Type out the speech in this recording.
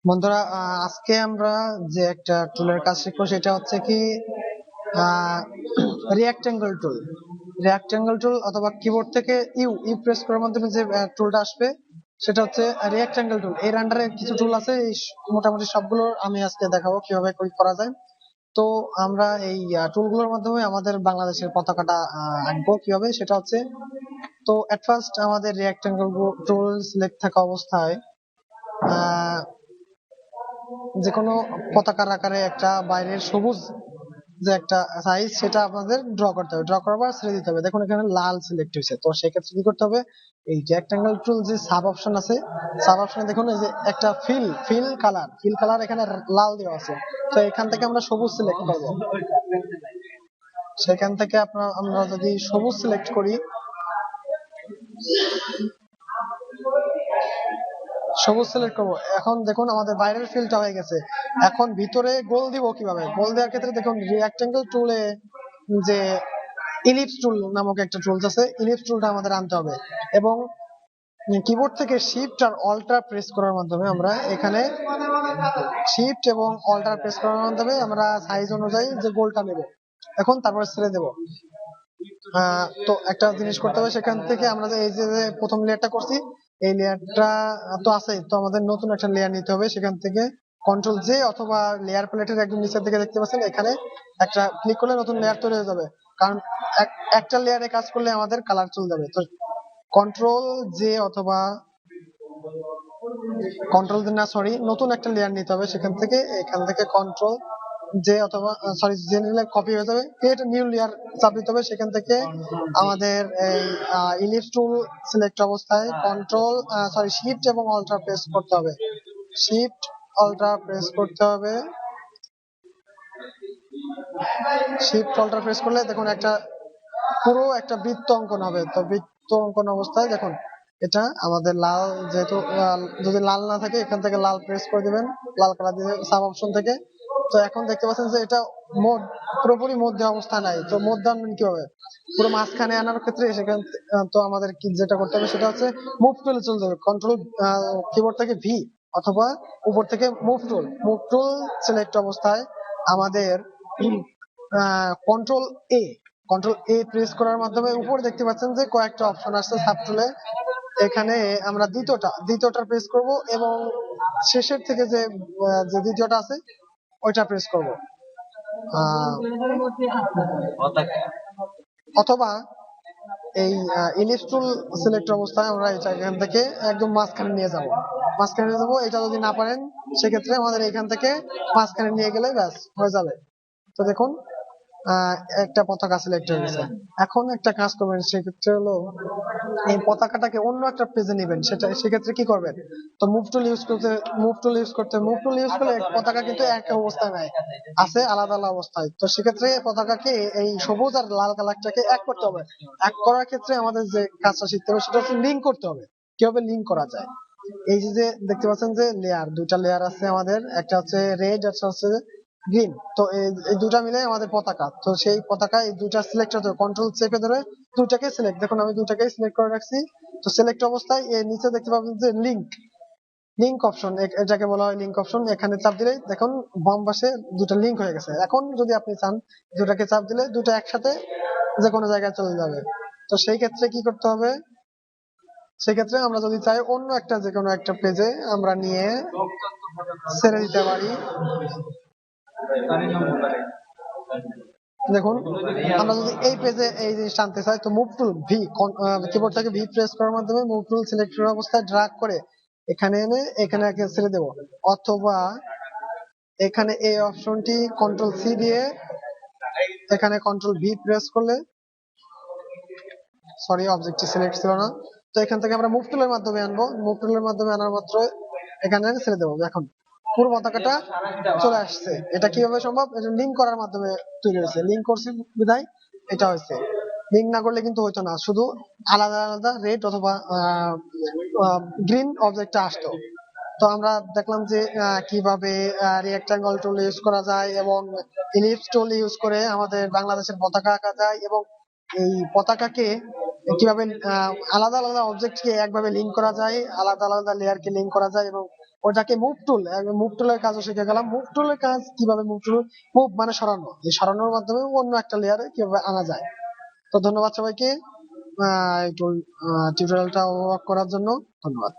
বন্ধুরা, আজকে আমরা যে একটা টুলের কাজ শিখবো সেটা হচ্ছে কি রিঅ্যাক্টেঙ্গল টুল। রিঅ্যাক্টেঙ্গল টুল অথবা কিবোর্ড থেকে ইউ ইউ প্রেস করার মাধ্যমে যে টুলটা আসবে সেটা হচ্ছে রিঅ্যাক্টেঙ্গল টুল। এর আন্ডারে কিছু টুল আছে, এই মোটামুটি সবগুলো আমি আজকে দেখাবো কিভাবে করা যায়। তো আমরা এই টুলগুলোর মাধ্যমে আমাদের বাংলাদেশের পতাকাটা আঁকবো কিভাবে সেটা হচ্ছে। তো এট ফার্স্ট আমাদের রিঅ্যাক্টেঙ্গল টুল সিলেক্ট থাকা অবস্থায় আহ যে কোনো পতাকার আকারে একটা বাইরের সবুজ যে একটা সাইজ সেটা আপনাদের ড্র করতে হবে। ড্র করার পর ছেড়ে দিতে হবে। দেখুন এখানে লাল সিলেক্ট হয়েছে, তো সেক্ষেত্রে কি করতে হবে, এই রেক্টাঙ্গেল টুল যে সাব অপশন আছে, সাব অপশনে দেখুন এই যে একটা ফিল কালার এখানে লাল দেওয়া আছে। তো এখান থেকে আমরা সবুজ সিলেক্ট করব। সেখান থেকে আমরা যদি সবুজ সিলেক্ট করি, সবুজ সিলেক্ট করবো। এখন দেখুন আমাদের বাইরের ফিলটা হয়ে গেছে। এখন ভিতরে গোল দিব কিভাবে, গোল দেওয়ার ক্ষেত্রে দেখুন রিঅ্যাক্টেঙ্গল টুলে যে ইলিপস টুল নামক একটা টুলস আছে, ইলিপস টুলটা আমাদের আনতে হবে এবং কিবোর্ড থেকে শিফট আর অল্টার প্রেস করার মাধ্যমে আমরা এখানে শিফট এবং অল্টার প্রেস করার মাধ্যমে আমরা সাইজ অনুযায়ী যে গোলটা নেব। এখন তারপরে ছেড়ে দেব। তো একটা জিনিস করতে হবে, সেখান থেকে আমরা এই যে প্রথম লেয়ারটা করছি, এই লেয়ারটা তো আছে, তো আমাদের নতুন একটা লেয়ার নিতে হবে। সেখান থেকে কন্ট্রোল জে অথবা লেয়ার প্লেটের একদম নিচের দিকে দেখতে পাচ্ছেন, এখানে একটা ক্লিক করলে নতুন লেয়ার তৈরি হয়ে যাবে। কারণ একটা লেয়ারে কাজ করলে আমাদের কালার চলে যাবে। তো কন্ট্রোল জে অথবা কন্ট্রোল না সরি নতুন একটা লেয়ার নিতে হবে। এখান থেকে কন্ট্রোল জে অথবা সরি জে নিলে কপি হয়ে যাবে, ক্রিয়েট নিউ লেয়ার চাপ দিতে হবে। সেখান থেকে আমাদের এই ইলিপস টুল সিলেক্ট অবস্থায় শিফট এবং অল্টার প্রেস করতে হবে। শিফট অল্টার প্রেস করতে হবে। শিফট অল্টার প্রেস করলে দেখুন পুরো একটা বৃত্ত অঙ্কন হবে। তো বৃত্ত অঙ্কন অবস্থায় দেখুন এটা আমাদের লাল, যেহেতু যদি লাল না থাকে এখান থেকে লাল প্রেস করে দিবেন, লাল কালার দিয়ে সাব অপশন থেকে। তো এখন দেখতে পাচ্ছেন যে এটা পুরোপুরি মধ্যে অবস্থা নাই। তো মধ্যে আনবেন কিভাবে, পুরো মাঝখানে আনার ক্ষেত্রে সেখান তো আমাদের কি যেটা করতে হবে সেটা হচ্ছে মুভ টুলে চলে যাবে। কন্ট্রোল কিবোর্ড থেকে ভি অথবা উপর থেকে মুভ টুল সিলেক্ট অবস্থায় আমাদের কন্ট্রোল এ কন্ট্রোল এ প্রেস করার মাধ্যমে উপরে দেখতে পাচ্ছেন যে কয়েকটা অপশন আসছে সাব টুলে। এখানে আমরা দ্বিতীয়টা প্রেস করব এবং শেষের থেকে যে দ্বিতীয়টা আছে ওইটা প্রেস করব। অথবা এই ইলিপস টুল সিলেক্ট অবস্থায় আমরা এটা এখান থেকে একদম মাঝখানে নিয়ে যাব। এটা যদি না পারেন সেক্ষেত্রে আমাদের এখান থেকে মাঝখানে নিয়ে গেলে ব্যাস হয়ে যাবে। তো দেখুন একটা পতাকা সিলেক্ট হয়ে গেছে। এখন একটা কাজ করবেন, সেক্ষেত্রে হলো এই পতাকাটাকে অন্য একটা পেজে নেবেন। সেক্ষেত্রে কি করবেন, তো মুভ টুল ইউজ করলে পতাকা কিন্তু এক অবস্থায় নাই, আছে আলাদা আলাদা অবস্থায়। তো সেক্ষেত্রে পতাকাকে এই সবুজ আর লাল কালারটাকে এক করতে হবে। এক করার ক্ষেত্রে আমাদের যে কাজটা শিখতে হবে সেটা হচ্ছে লিঙ্ক করতে হবে। কিভাবে লিঙ্ক করা যায়, এই যে দেখতে পাচ্ছেন যে দুইটা লেয়ার আছে আমাদের, একটা হচ্ছে রেড, একটা হচ্ছে গ্রিন। তো এই দুটা মিলে আমাদের পতাকা। তো সেই পতাকা এই দুইটা সিলেক্ট হতে হবে, কন্ট্রোল চেপে ধরে দুইটাকে সিলেক্ট, দেখুন আমি দুইটাকে সিলেক্ট করে রাখছি। তো সিলেক্ট অবস্থায় এর নিচে দেখতে পাবেন যে লিংক অপশন, এটাকে বলা হয় লিংক অপশন। এখানে চাপ দিলে দেখুন বাম পাশে দুটো লিংক হয়ে গেছে। এখন যদি আপনি চান দুটাকে চাপ দিলে দুটো একসাথে যে কোনো জায়গায় চলে যাবে। তো সেই ক্ষেত্রে কি করতে হবে, সেক্ষেত্রে আমরা যদি চাই অন্য একটা যে কোনো একটা পেজে আমরা নিয়ে ছেড়ে দিতে পারি। দেখুন আমরা যদি এই পেজে এই জিনিসটা আনতে চাই, তো মুভ টুল ভি, কিবোর্ড থেকে ভি প্রেস করার মাধ্যমে মুভ টুল সিলেক্ট করার অবস্থায় ড্র্যাগ করে এখানে এনে এখানে ছেড়ে দেব। অথবা এখানে এই অপশনটি কন্ট্রোল সি দিয়ে এখানে কন্ট্রোল ভি প্রেস করলে, সরি অবজেক্টটি সিলেক্ট ছিল না। তো এখান থেকে আমরা মুভ টুলের মাধ্যমে আনবো। মুভ টুলের মাধ্যমে আনার মাত্র এখানে ছেড়ে দেবো। এখন পুরো পতাকাটা চলে আসছে। এটা কিভাবে সম্ভব, এটা লিঙ্ক করার মাধ্যমে তৈরি হয়েছে। লিঙ্ক করছি বিধায় এটা হয়েছে। লিঙ্ক না করলে কিন্তু হইতো না, শুধু আলাদা আলাদা রেড অথবা গ্রিন অবজেক্টটা আসতো। তো আমরা দেখলাম যে কিভাবে রেক্টাঙ্গল টুল ইউজ করা যায় এবং ইলিপস টুল ইউজ করে আমাদের বাংলাদেশের পতাকা আঁকা যায়, এবং এই পতাকাকে কিভাবে আলাদা আলাদা অবজেক্টকে একভাবে লিঙ্ক করা যায়, আলাদা আলাদা লেয়ারকে লিঙ্ক করা যায়, এবং ওটাকে মুভ টুলের কাজও শিখে গেলাম। মুভ টুলের কাজ কিভাবে, মুভ মানে সরানো, এই সরানোর মাধ্যমে অন্য একটা লেয়ারে কিভাবে আনা যায়। তো ধন্যবাদ সবাইকে একটু টিউটোরিয়ালটা উপভোগ করার জন্য। ধন্যবাদ।